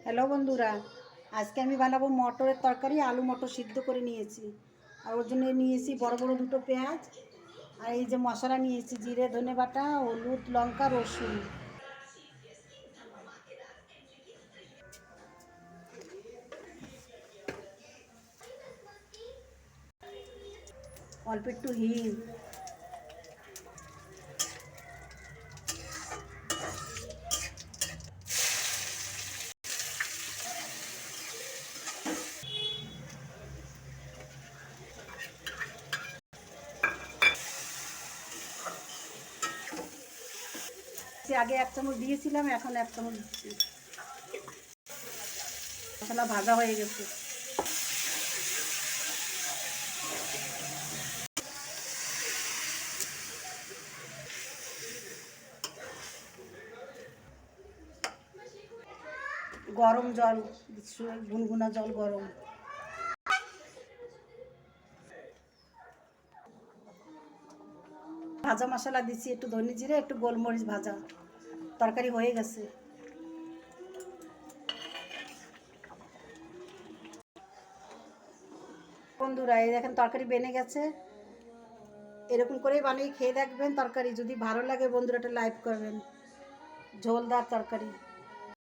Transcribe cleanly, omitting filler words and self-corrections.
Hello বন্ধুরা, আজকে আমি বানাবো মটরের তরকারি। আলু মটর সিদ্ধ করে নিয়েছি, আর ওর জন্য নিয়েছি বড় বড় দুটো পেঁয়াজ। আর এই যে মশলা নিয়েছি, জিরে ধনে বাটা, হলুদ লঙ্কা রসুন। অল্প একটু হিং। আগে 1 চামচ দিয়েছিলাম, এখন 1 চামচ দিচ্ছি। মশলা ভাজা হয়ে গেছে। গরম জল দিচ্ছি, গুনগুনা জল গরম। ভাজা মশলা দিচ্ছি, একটু ধনে জিরে, একটু গোলমরিচ ভাজা। তরকারি হয়ে গেছে। বন্ধুরা, এই দেখেন তরকারি বেনে গেছে। এরকম করেই বানিয়ে খেয়ে দেখবেন তরকারি। যদি ভালো লাগে বন্ধুরা, একটা লাইক করবেন। ঝোলদার তরকারি।